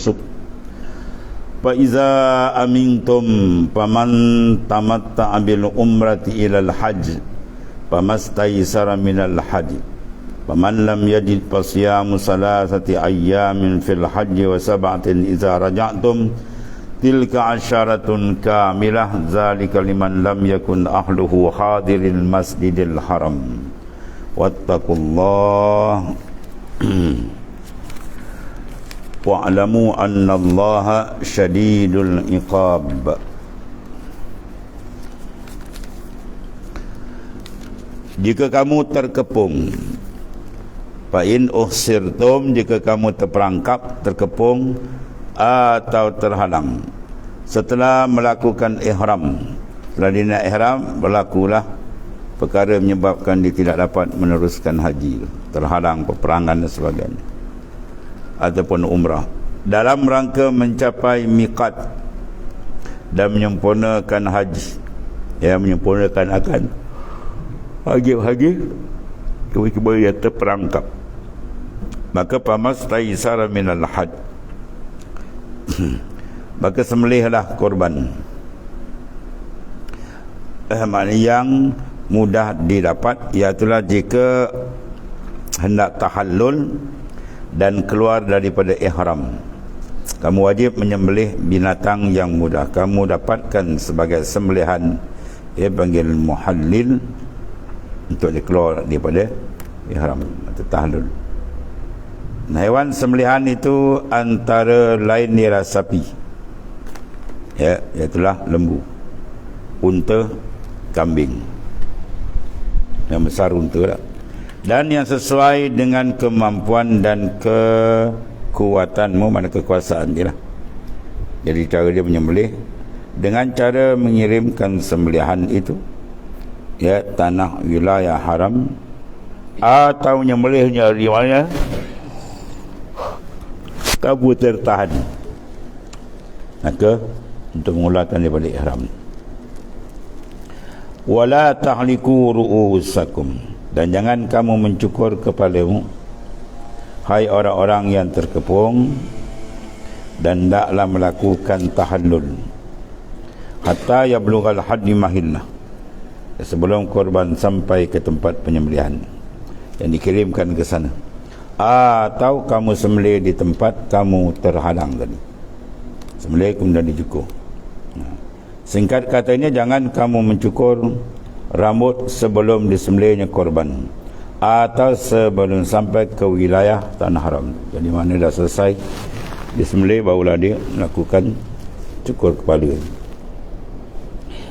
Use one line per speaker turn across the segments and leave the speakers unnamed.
nusuk. Fa iza amintum faman tamatta'a bil umrati ilal hajj famastaysara minal hajj faman lam yajid fasiyamu salasati ayyamin fil hajj wa sab'atin iza raja'tum tilka asyaratun kamilah zalika liman lam yakun ahluhu hadiril masjidil haram wattaqullah wa'lamu annallaha syadidul iqab. Jika kamu terkepung, fa in uhsirtum, jika kamu terperangkap, terkepung atau terhalang setelah melakukan ihram, setelah dina ihram berlakulah perkara menyebabkan dia tidak dapat meneruskan haji, terhalang peperangan dan sebagainya, ataupun umrah, dalam rangka mencapai miqat dan menyempurnakan haji, menyempurnakan akan haji kemudian yang terperangkap, maka pamastaysara minal hajj, maka sembelihlah korban maknanya yang mudah didapat, iaitulah jika hendak tahallul dan keluar daripada ihram, kamu wajib menyembelih binatang yang mudah kamu dapatkan sebagai sembelihan, panggil muhallil, untuk dia keluar daripada ihram atau tahallul. Haiwan sembelihan itu antara lain ialah sapi, iaitulah lembu, unta, kambing. Yang besar unta lah, dan yang sesuai dengan kemampuan dan kekuatanmu, mana kekuasaan dia lah. Jadi cara dia menyembelih dengan cara mengirimkan sembelihan itu tanah wilayah haram, atau menyembelihnya di mana kamu tertahan, maka untuk mengeluarkan daripada ihram. Wala tahliku ru'usakum, dan jangan kamu mencukur kepalamu, hai orang-orang yang terkepung, dan hendaklah melakukan tahallul hatta yablughal haddi mahillah, sebelum korban sampai ke tempat penyembelihan yang dikirimkan ke sana, atau kamu sembelih di tempat kamu terhalang tadi, sembelih kemudian dicukur. Singkat katanya, jangan kamu mencukur rambut sebelum disembelihnya korban, atau sebelum sampai ke wilayah tanah haram. Jadi mana dah selesai disembelih, barulah dia melakukan cukur kepala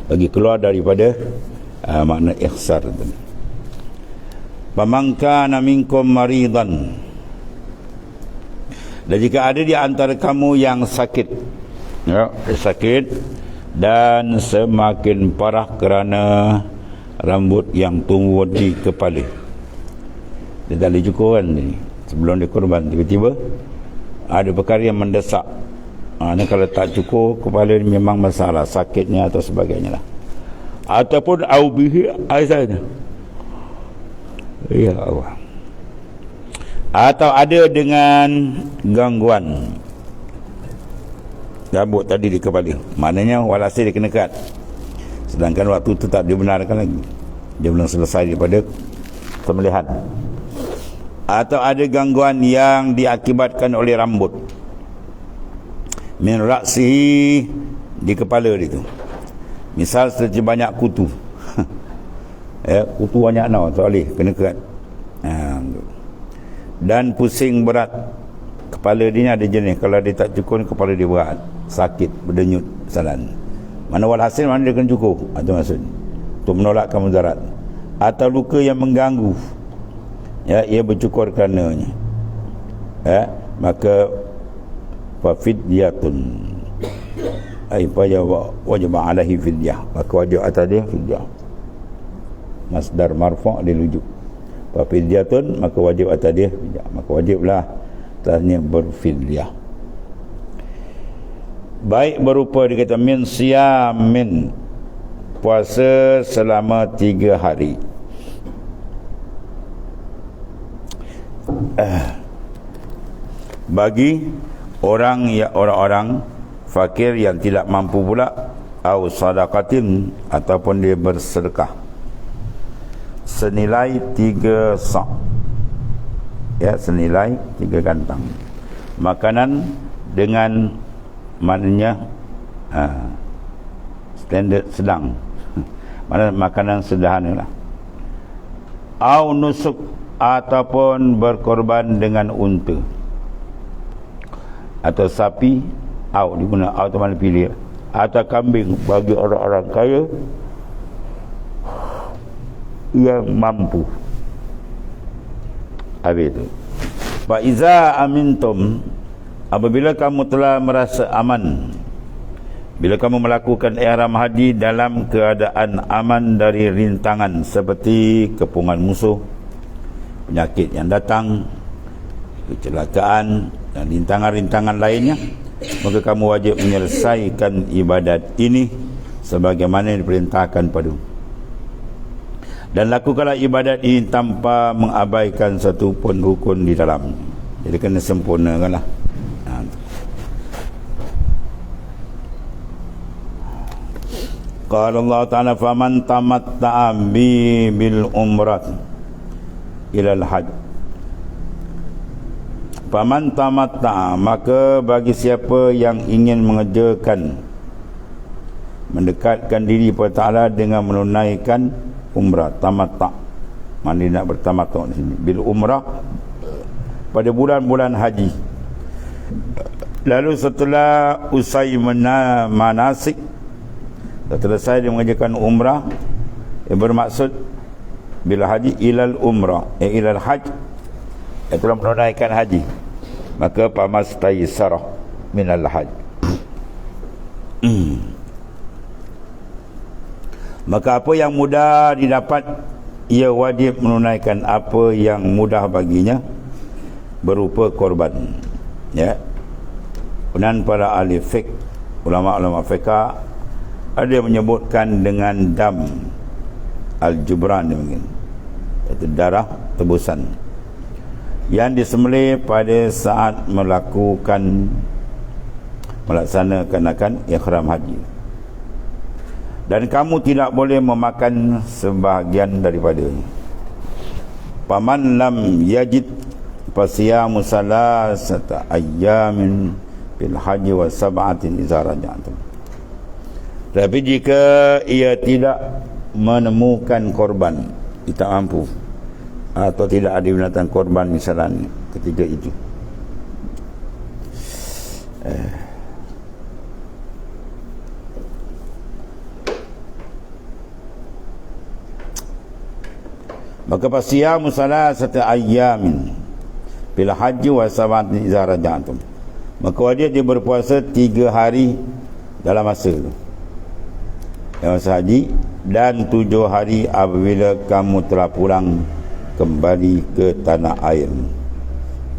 bagi keluar daripada makna ihsar tadi. Faman kana minkum maridan, dan jika ada di antara kamu yang sakit, sakit dan semakin parah kerana rambut yang tumbuh di kepala, dia tak boleh cukur kan ni sebelum dia korban, tiba-tiba ada perkara yang mendesak, kalau tak cukur kepala ni memang masalah, sakitnya atau sebagainya lah, ataupun aubihi aizanya, ya Allah, atau ada dengan gangguan rambut tadi di kepala, maknanya walhasil dia kena cut, sedangkan waktu tu tak dibenarkan lagi, dia belum selesai daripada sembelihan. Atau ada gangguan yang diakibatkan oleh rambut, min ra'sihi, di kepala dia tu, misal seperti banyak kutu kutu banyak tak boleh, kena cut. Dan pusing berat, kepala dia ada jenis, kalau dia tak cukur kepala dia berat, sakit, berdenyut, salan, mana walhasil mana dia kena cukur, itu maksud, untuk menolakkan mudarat. Atau luka yang mengganggu, ia bercukur karenanya, maka fafidyatun, wajib alaihi fidyah, maka wajib atas dia fidyah, masdar marfu' dirujuk, fafidyatun, maka wajib atas dia fidyah, maka wajiblah atasnya berfidyah, baik berupa dikata min siyamin, puasa selama 3 hari, bagi orang-orang fakir yang tidak mampu pula, au sadaqatin, ataupun dia bersedekah senilai 3 sa', ya, senilai 3 gantang makanan, dengan maknanya standard sedang, mana makanan sederhana lah. Au nusuk, ataupun berkorban dengan unta atau sapi, au diguna au tu mana pilih, atau kambing bagi orang-orang kaya yang mampu. Habis itu, fa iza amintum, apabila kamu telah merasa aman, bila kamu melakukan ihram haji dalam keadaan aman dari rintangan seperti kepungan musuh, penyakit yang datang, kecelakaan dan rintangan-rintangan lainnya, maka kamu wajib menyelesaikan ibadat ini sebagaimana yang diperintahkan padamu. Dan lakukanlah ibadat ini tanpa mengabaikan satu pun rukun di dalam. Jadi kena sempurnakanlah. Qala Allah Ta'ala, faman tamatta'a bil umrat ilal hajj. Faman tamatta'a, maka bagi siapa yang ingin mengerjakan, mendekatkan diri kepada Ta'ala dengan menunaikan umrah, tamatta', mana nak bertamattu' di sini, bil umrah pada bulan-bulan haji. Lalu setelah usai manasik, setelah selesai dia mengerjakan umrah, yang bermaksud bila haji ilal umrah, ilal hajj, telah menunaikan haji, maka pamastaysarah minal hajj. Maka apa yang mudah didapat, ia wajib menunaikan apa yang mudah baginya berupa korban. Ya. Kemudian para ahli fiqh, ulama-ulama fiqh, ada yang menyebutkan dengan dam al-jubran mungkin, iaitu darah tebusan yang disembelih pada saat melaksanakan ihram haji. Dan kamu tidak boleh memakan sebahagian daripadanya. Paman lam yajid fasiyamu salasata ayyamin fil haji wa sab'atin idza raja'tum. Tapi jika ia tidak menemukan korban, tidak mampu, atau tidak ada binatang korban misalnya ketika itu, maka fasiyamu salasata ayyamin bil haji wa sab'atin idza raja'tum, maka wajib dia berpuasa 3 hari dalam masa itu, dalam masa haji, dan 7 hari apabila kamu telah pulang kembali ke tanah air.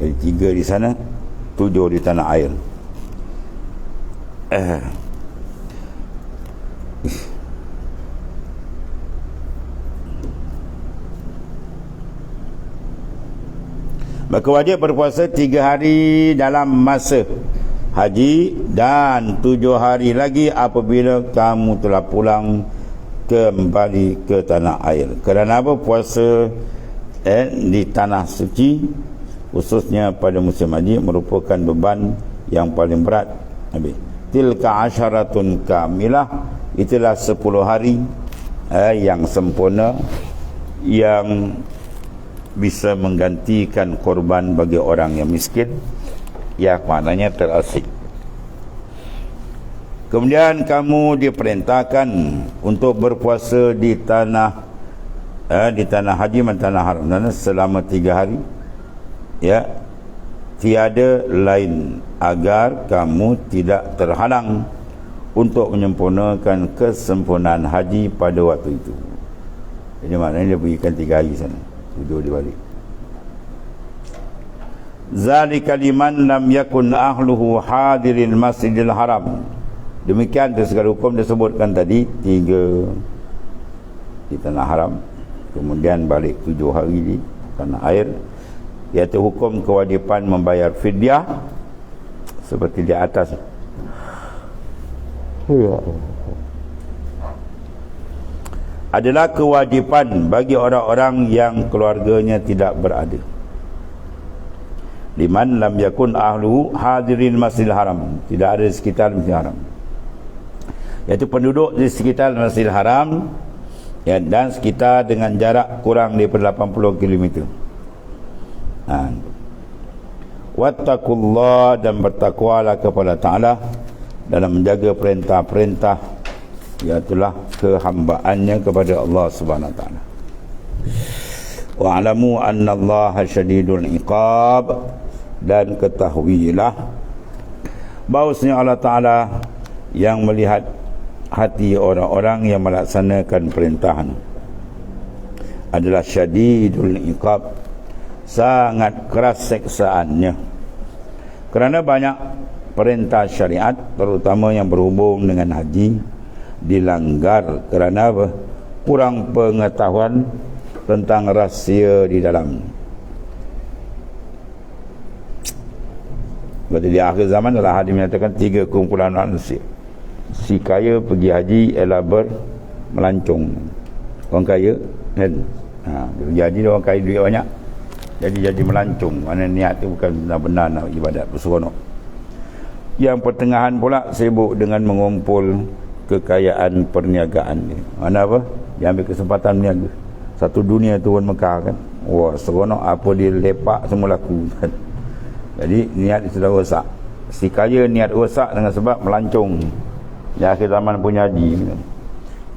Jadi 3 di sana, 7 di tanah air. Maka wajib berpuasa 3 hari dalam masa haji dan 7 hari lagi apabila kamu telah pulang kembali ke tanah air. Kerana apa? Puasa di tanah suci, khususnya pada musim haji, merupakan beban yang paling berat. Tilka asyaratun kamilah, itulah 10 hari yang sempurna, yang bisa menggantikan korban bagi orang yang miskin, ya maknanya terasik. Kemudian kamu diperintahkan untuk berpuasa di tanah haji dan tanah haram selama 3 hari, ya, tiada lain agar kamu tidak terhalang untuk menyempurnakan kesempurnaan haji pada waktu itu. Jadi maknanya dia pergikan 3 hari sana, 7 di balik. Zalika liman lam yakun ahluhu hadiril masjidil haram. Demikian segala hukum disebutkan tadi, 3 di tanah haram, kemudian balik 7 hari di tanah air, iaitu hukum kewajipan membayar fidyah seperti di atas. Ya. Adalah kewajipan bagi orang-orang yang keluarganya tidak berada. Liman lam yakun ahlu hadirin Masjidil Haram, tidak ada di sekitar Masjidil Haram, iaitu penduduk di sekitar Masjidil Haram, ya, dan sekitar dengan jarak kurang daripada 80 km. Wattaqullah, dan bertakwalah kepada Ta'ala dalam menjaga perintah-perintah, iaitulah kehambaannya kepada Allah Subhanahu Wa Ta'ala. Wa'alamu anna Allah syadidul iqab, dan ketahuilah bahawasanya Allah Ta'ala yang melihat hati orang-orang yang melaksanakan perintahan adalah syadidul iqab, sangat keras seksaannya. Kerana banyak perintah syariat, terutama yang berhubung dengan haji, dilanggar kerana apa? Kurang pengetahuan tentang rahsia di dalam. Berarti di akhir zaman adalah hadis menyatakan 3 kumpulan manusia. Si kaya pergi haji ialah melancong. Orang kaya kan, pergi haji dia orang kaya duit banyak, jadi melancong. Mana niat tu bukan benar-benar nak ibadat berseronok. Yang pertengahan pula sibuk dengan mengumpul kekayaan perniagaan dia. Mana apa? Dia ambil kesempatan berniaga. Satu dunia turun Mekah kan. Wah, seronok apa dia lepak semua laku kan. Jadi niat sudah rosak. Si kaya niat rosak dengan sebab melancong di akhir zaman punya haji kan.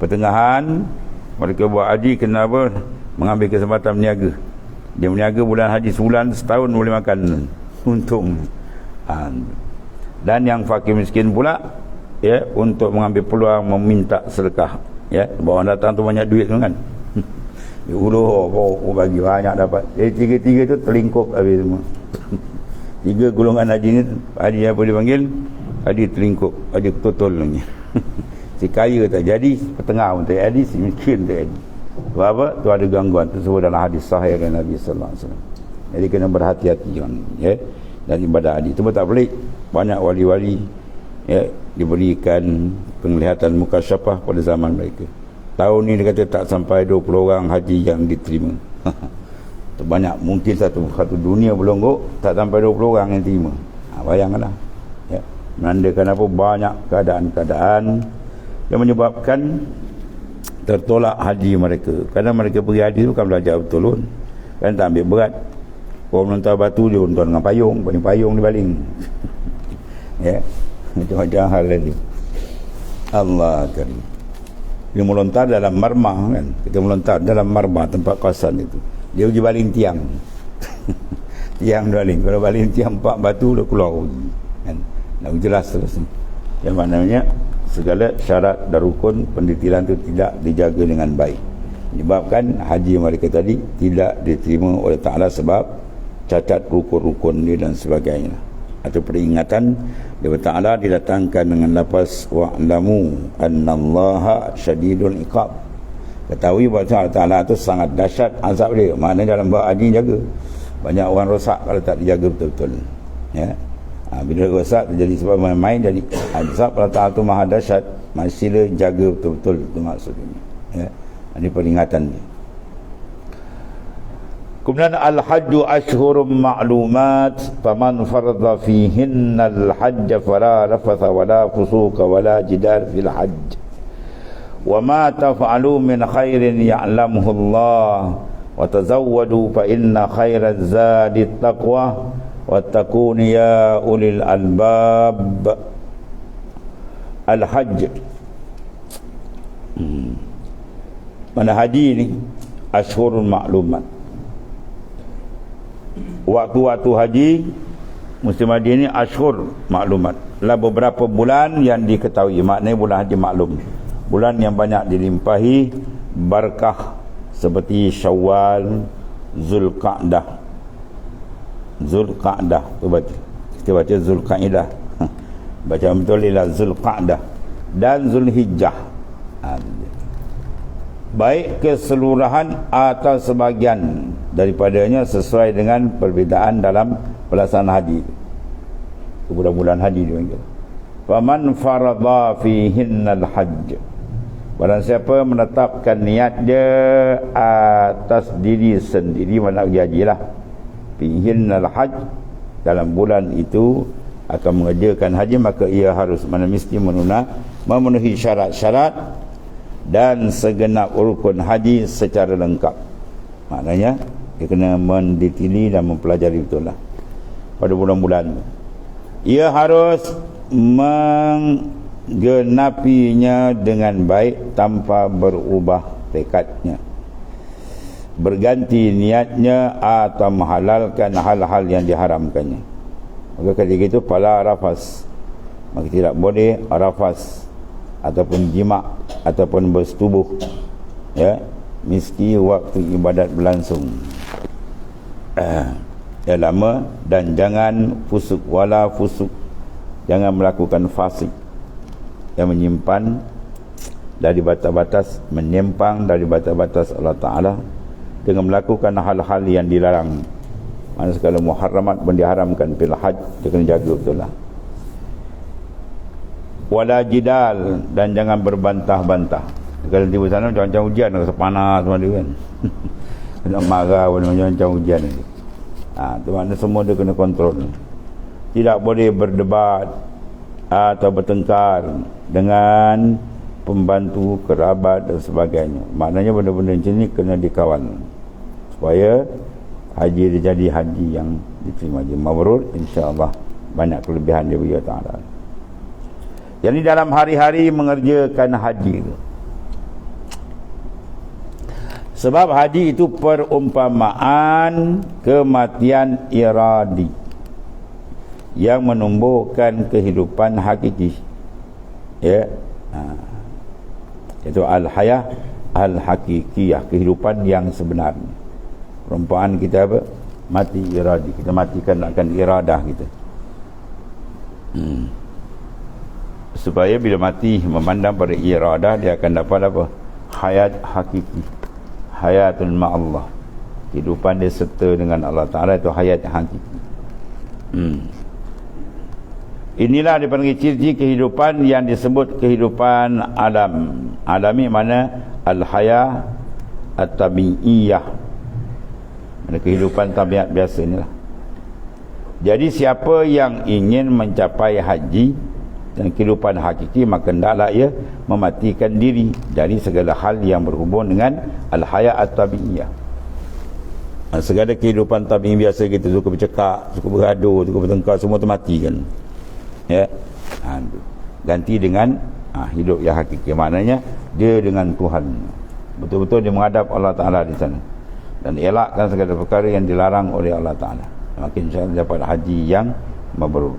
Pertengahan mereka buat haji, kenapa? Mengambil kesempatan berniaga. Dia berniaga bulan haji sebulan, setahun boleh makan, untung. Dan yang fakir miskin pula, ya, untuk mengambil peluang meminta sedekah, ya, bawa datang tu banyak duit tu kan. Dia bagi banyak dapat. Jadi tiga-tiga tu terlingkup habis semua. 3 golongan haji ni, haji apa dipanggil? Haji terlingkup, haji ketutul ni. Si kaya tak jadi, pertengah pun tak jadi, si miskin tak jadi. Sebab apa? Tu ada gangguan. Tu sebut dalam hadis sahih dari Nabi sallallahu alaihi wasallam. Jadi kena berhati-hati kan, ya, dan ibadah haji. Itu tak pelik. Banyak wali-wali, ya, diberikan penglihatan mukasyafah pada zaman mereka. Tahun ni dia kata tak sampai 20 orang haji yang diterima. Banyak, mungkin satu dunia berlonggok tak sampai 20 orang yang terima. Bayangkanlah, ya, menandakan apa? Banyak keadaan-keadaan yang menyebabkan tertolak haji mereka. Kerana mereka pergi haji tu kan belajar betul pun, kan tak ambil berat. Orang melontar batu dia lontar dengan payung, payung dia baling. Ya, macam-macam hal tadi. Allah karim. Dia melontar dalam marmah kan. Kita melontar dalam marmah, tempat kawasan itu. Dia pergi baling tiang. Tiang baling. Kalau baling tiang 4 batu dah keluar kan. Nak jelas terus. Yang maknanya segala syarat dan rukun pendetiran itu tidak dijaga dengan baik. Menyebabkan haji mereka tadi tidak diterima oleh Ta'ala sebab cacat rukun-rukun dia dan sebagainya. Atau peringatan daripada Ta'ala didatangkan dengan lafaz wa'lamu annallaha syadidul iqab. Ketahui bahawa Allah Ta'ala itu sangat dahsyat azab dia. Maknanya dalam bab haji jaga. Banyak orang rosak kalau tak dijaga betul-betul, ya. Bila rosak terjadi sebab main-main, jadi azab Allah Ta'ala itu maha dahsyat. Masih jaga betul-betul, itu maksudnya, ya. Ini peringatan dia. Kemudian al-hajju ashhurum ma'lumat, faman farada fihinna al-hajj fala rafatha wala fusuqa wala jidal fil hajj. Wa ma taf'alu min khairin ya'lamuhu Allah wa tazawwadu fa inna khairaz zadi taqwa wattaqun ya ulil albab. Al-hajj, mana haji ni ashhurun ma'lumat. Waktu-waktu haji musim haji ni ashhur maklumat, lah beberapa bulan yang diketahui. Maknanya bulan haji maklum, bulan yang banyak dilimpahi barakah seperti Syawal, Zulqa'dah. Zulqa'dah tu baca, kita baca Zulqa'dah, baca betul ialah Zulqa'dah, dan Zulhijjah. Baik keseluruhan atau sebahagian daripadanya sesuai dengan perbezaan dalam pelaksanaan haji. bulan-bulan haji dipanggil. Faman faradha fihinnal hajj, barang siapa menetapkan niat dia atas diri sendiri, mana pergi haji lah, fihinnal hajj, dalam bulan itu akan mengerjakan haji, maka ia harus mesti memenuhi syarat-syarat dan segenap rukun haji secara lengkap. Maknanya dia kena mendetili dan mempelajari betul lah pada bulan-bulan. Ia harus menggenapinya dengan baik tanpa berubah tekadnya, berganti niatnya atau menghalalkan hal-hal yang diharamkannya. Maka ketika itu pala rafas, maka tidak boleh rafas ataupun jima' ataupun bersetubuh, ya, meski waktu ibadat berlangsung. Ya, lama. Dan jangan fusuk, wala fusuk, jangan melakukan fasik, yang menyimpan dari batas-batas, menyimpang dari batas-batas Allah Ta'ala dengan melakukan hal-hal yang dilarang. Mana segala muharramat pun diharamkan fil hajj, dia kena jaga betul lah. Wala jidal, dan jangan berbantah-bantah. Kalau tiba sana macam-macam hujan, rasa panas semua dia kan. Nak marah pun macam-macam hujan ni. Tu makna semua dia kena kontrol. Tidak boleh berdebat atau bertengkar dengan pembantu, kerabat dan sebagainya. Maknanya benda-benda macam ni kena dikawal supaya haji dia jadi haji yang diterima, haji mabrur, insya-Allah. Banyak kelebihan dia bagi Allah Ta'ala. Yang ni dalam hari-hari mengerjakan haji itu. Sebab haji itu perumpamaan kematian iradi yang menumbuhkan kehidupan hakiki, ya, itu al-hayah al-hakikiyah, kehidupan yang sebenarnya. Perumpamaan kita apa? Mati iradi, kita matikan akan iradah kita. Supaya bila mati memandang pada iradah, dia akan dapat apa? Hayat hakiki, hayatun ma'allah, kehidupan dia serta dengan Allah Ta'ala, itu hayat hakiki. Inilah dipanggil ciri-ciri kehidupan yang disebut kehidupan alam. Alami mana? Al-hayah at-tabi'iyah, mana kehidupan tabiat biasa inilah. Jadi siapa yang ingin mencapai haji dan kehidupan hakiki, maka hendaklah ia mematikan diri dari segala hal yang berhubung dengan al-hayat at-tabi'iyah. Segala kehidupan tabi'i biasa kita, suka bercakap, suka bergaduh, suka bertengkar, semua termatikan, ya. Ganti dengan hidup yang hakiki, maknanya dia dengan Tuhan, betul-betul dia menghadap Allah Ta'ala di sana dan elakkan segala perkara yang dilarang oleh Allah Ta'ala. Makin insya-Allah dapat haji yang mabrur.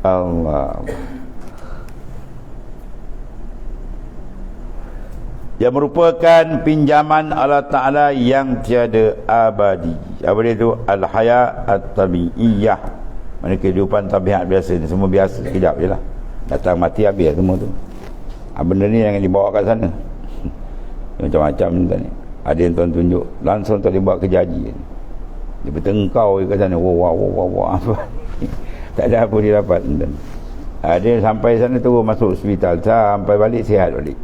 Allah, yang merupakan pinjaman Allah Ta'ala yang tiada abadi. Apa dia tu? Al-hayat at-tabi'iyah, mana kehidupan tabiat biasa ni, semua biasa, sekejap je lah, datang mati habis semua tu. Benda ni yang dibawa kat sana macam-macam ni. Ada yang tuan tunjuk langsung tak dibawa ke haji, dia bertengkau kat sana, wah tak ada apa dia dapat. Dia sampai sana terus masuk hospital, sampai balik sihat balik.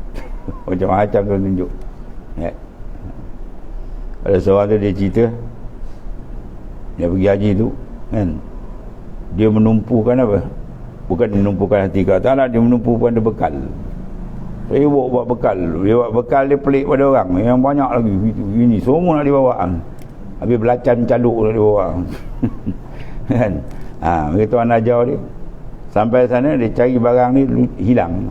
Macam-macam tuan tunjuk, ya. Ada seorang tu dia cerita, dia pergi haji tu kan, dia menumpukan apa, bukan menumpukan hati ke Allah, dia menumpukan dia bekal. Dia buat bekal, dia pelik pada orang yang banyak lagi, ini semua nak dibawa, habis belacan caluk nak dibawa. Kan, begitu anak jauh dia sampai sana, dia cari barang ni hilang,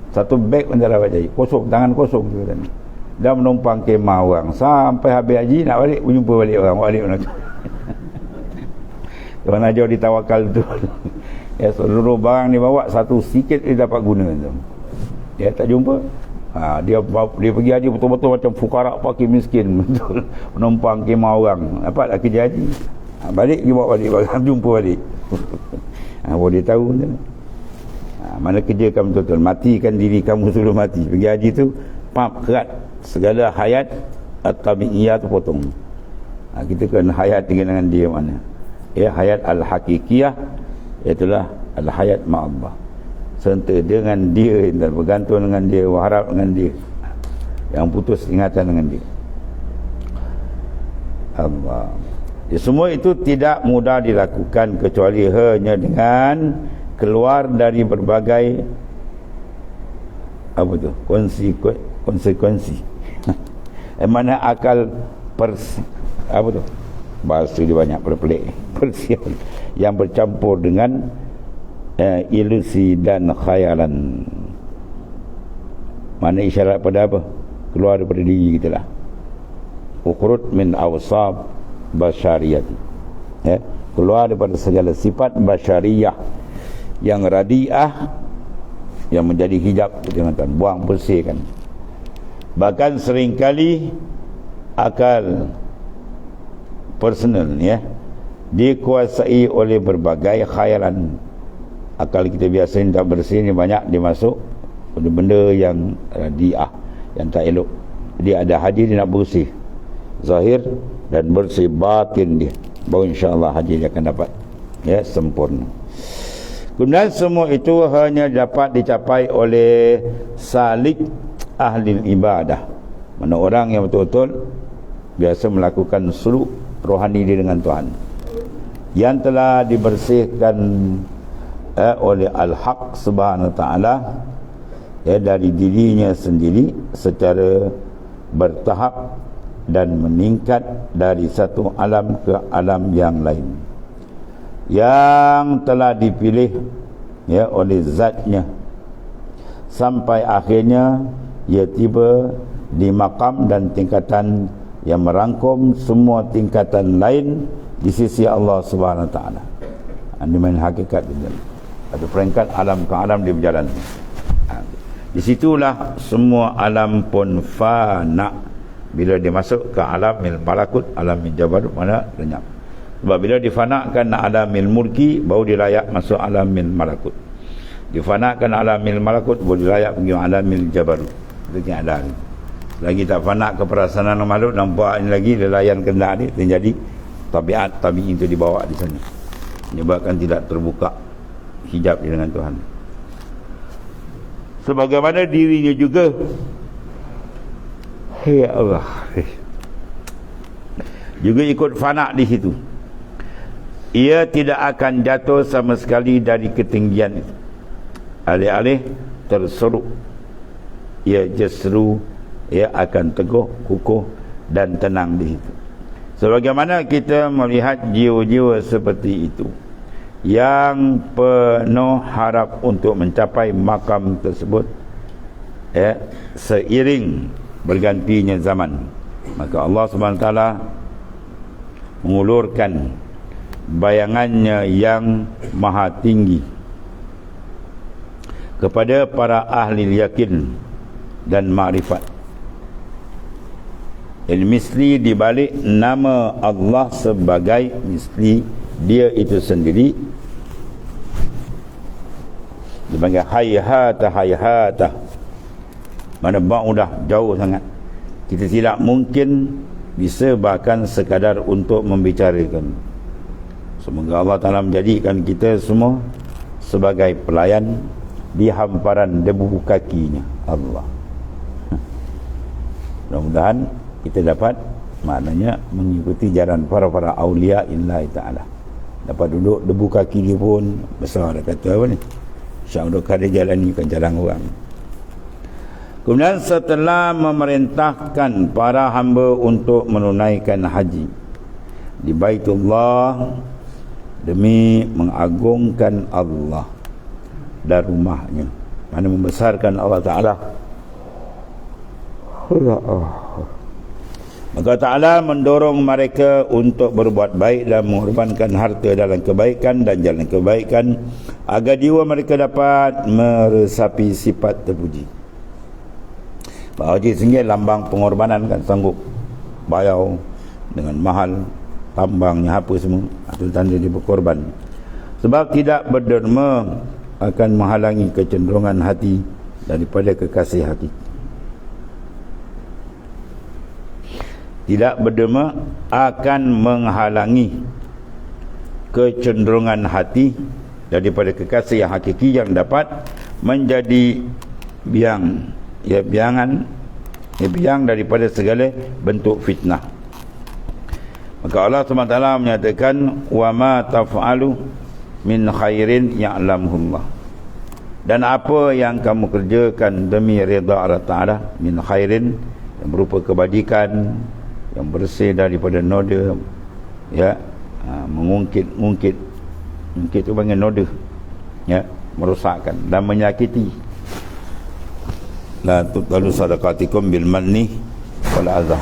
satu beg pun tak dapat cari, kosong, tangan kosong tu kan. Dah menumpang kemah orang sampai habis haji, nak balik berjumpa balik orang, balik mana tu. Tuan Najau ditawakal tu. Ya, seluruh barang dia bawa, satu sikit dia dapat guna tu. Dia tak jumpa. Dia pergi haji betul-betul macam fukara fakir miskin, betul. Menumpang kemah orang, dapat lagi kerja haji. Balik dia bawa balik barang, jumpa balik. Baru dia tahu tu. Mana kerja kamu betul-betul, matikan diri kamu sebelum mati. Pergi haji tu pap kerat, segala hayat at-tabi'iyah tu potong. Kita kena hayat dengan dia mana? Hayat al-hakikiyah, itulah al-hayat ma'allah. Serta dengan dia, dan bergantung dengan dia, berharap dengan dia, yang putus ingatan dengan dia. Allah. Semua itu tidak mudah dilakukan kecuali hanya dengan keluar dari berbagai konsekuensi. Mana akal bahasa dia banyak pelik persial yang bercampur dengan ilusi dan khayalan. Mana isyarat pada apa? Keluar daripada diri kita lah. Ukhruj min awsab basyariyah, keluar daripada segala sifat basyariyah yang radiah, yang menjadi hijab, jangan buang, bersihkan. Bahkan seringkali akal personal dikuasai oleh berbagai khayalan. Akal kita biasa tak bersih ni banyak dimasuk benda-benda yang radiah, yang tak elok. Dia ada hadir, dia nak bersih zahir dan bersih batin dia, baru insya-Allah haji dia akan dapat sempurna. Kemudian semua itu hanya dapat dicapai oleh salik ahli ibadah, mana orang yang betul-betul biasa melakukan suluk rohani dia dengan Tuhan, yang telah dibersihkan oleh Al-Haq Subhanahu Wa Taala dari dirinya sendiri secara bertahap dan meningkat dari satu alam ke alam yang lain, yang telah dipilih oleh zatnya, sampai akhirnya ia tiba di makam dan tingkatan yang merangkum semua tingkatan lain di sisi Allah Subhanahu Wa Taala. Ini main hakikat ada peringkat alam ke alam dia berjalan. Di situlah semua alam pun fana. Bila dia masuk ke alamil malakut, alamil jabarut, mana lenyap. Sebab bila difanakan alamil mulki, baru dia layak masuk alamil malakut. Difanakan alamil malakut, baru dia layak pergi alamil jabarut. Itu yang ada. Lagi tak fanak ke perasaan makhluk, nampak ini lagi, dia layan kendak ni, terjadi tabiat tabi'in itu dibawa di sana, menyebabkan tidak terbuka hijab dia dengan Tuhan. Sebagaimana dirinya juga, ya Allah, juga ikut fana di situ. Ia tidak akan jatuh sama sekali dari ketinggian itu. Alih-alih terseruk, ia justru akan teguh, kukuh dan tenang di situ. Sebagaimana kita melihat jiwa-jiwa seperti itu yang penuh harap untuk mencapai makam tersebut, seiring bergantinya zaman, maka Allah SWT mengulurkan bayangannya yang maha tinggi kepada para ahli yakin dan makrifat. Dan misli dibalik nama Allah sebagai misli dia itu sendiri, dipanggil hayhata, mana udah jauh sangat, kita tidak mungkin bisa bahkan sekadar untuk membicarakan. Semoga Allah Ta'ala menjadikan kita semua sebagai pelayan di hamparan debu kakinya Allah. Mudah-mudahan kita dapat maknanya mengikuti jalan para awliya illahi ta'ala, dapat duduk debu kaki dia pun besar. Dia kata apa ni, insya-Allah kada jalan ni kan jalan orang. Kemudian setelah memerintahkan para hamba untuk menunaikan haji di Baitullah demi mengagungkan Allah dan rumahnya, mana membesarkan Allah Ta'ala, maka Ta'ala mendorong mereka untuk berbuat baik dan mengorbankan harta dalam kebaikan dan jalan kebaikan, agar jiwa mereka dapat meresapi sifat terpuji. Pak Haji sendiri lambang pengorbanan kan, sanggup bayar dengan mahal tambangnya apa semua, itu tanda dia berkorban. Sebab tidak berderma akan menghalangi kecenderungan hati daripada kekasih hati. tidak berderma akan menghalangi kecenderungan hati daripada kekasih yang hakiki yang dapat menjadi biang, ya biangan, ya biang daripada segala bentuk fitnah. Maka Allah SWT menyatakan, wa ma taf'alu min khairin ya'lamuhullah, dan apa yang kamu kerjakan demi redha Allah Ta'ala, min khairin, yang berupa kebajikan, yang bersih daripada noda, ya, mengungkit itu panggil noda, ya, merosakkan dan menyakiti. La tubtilu sadaqatikum bil manni wal adha,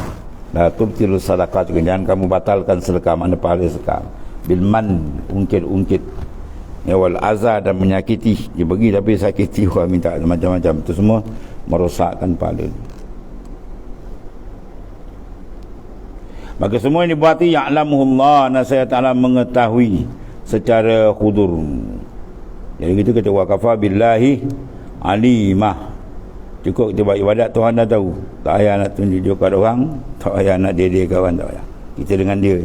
la tubtilu sadaqatikum, jangan kamu batalkan sedekah, mana pahala sedekah, bil man, ungkit, ya, wal azza, dan menyakiti, dia bagi tapi sakiti orang, minta macam-macam, itu semua merosakkan pahala. Maka semua ini berarti ya'lamuhullah, nasihat Allah mengetahui secara khudur. Jadi kita kata waqafa billahi alimah, cukup kita buat ibadat, Tuhan dah tahu, tak payah nak tunjuk kat orang, tak payah nak dia kawan, tak payah, kita dengan dia.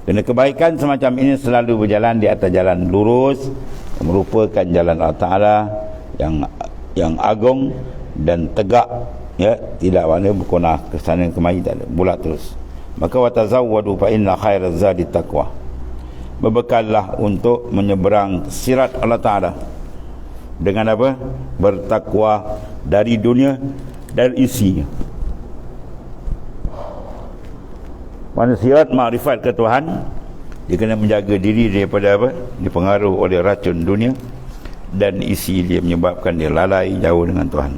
Dan kebaikan semacam ini selalu berjalan di atas jalan lurus, yang merupakan jalan Allah Ta'ala yang agung dan tegak, ya, tidak mana berkonah ke sana kemari, tak ada, bulat terus. Maka watazawwadu fa inna khairaz zadi taqwa, berbekallah untuk menyeberang sirat Allah Ta'ala dengan apa? Bertakwa dari dunia dan isinya. Mana sirat makrifat ke Tuhan, dia kena menjaga diri daripada apa? Dipengaruhi oleh racun dunia, dan isi dia menyebabkan dia lalai jauh dengan Tuhan.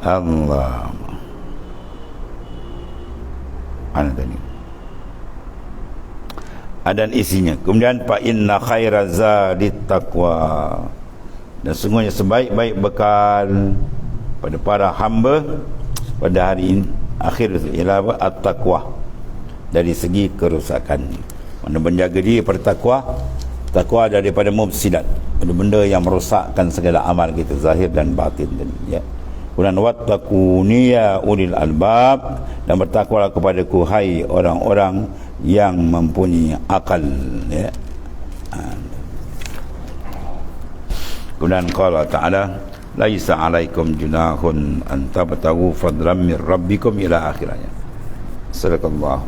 Allah tadi dan isinya. Kemudian fa inna khairaz zadi taqwa, dan sungguhnya sebaik-baik bekal pada para hamba pada hari ini akhir ialah apa? At-taqwa, dari segi kerosakan, mana menjaga diri pada takwa daripada mufsidat, benda yang merosakkan segala amal kita zahir dan batin tadi, ya. Kemudian wattaquni ya ulil albab, dan bertakwalah kepadaku hai orang-orang yang mempunyai akal, ya. Kemudian qala ta'ala laisa alaikum junahun an tabtagu fadlan min rabbikum ila akhirnya. Sadaqallahu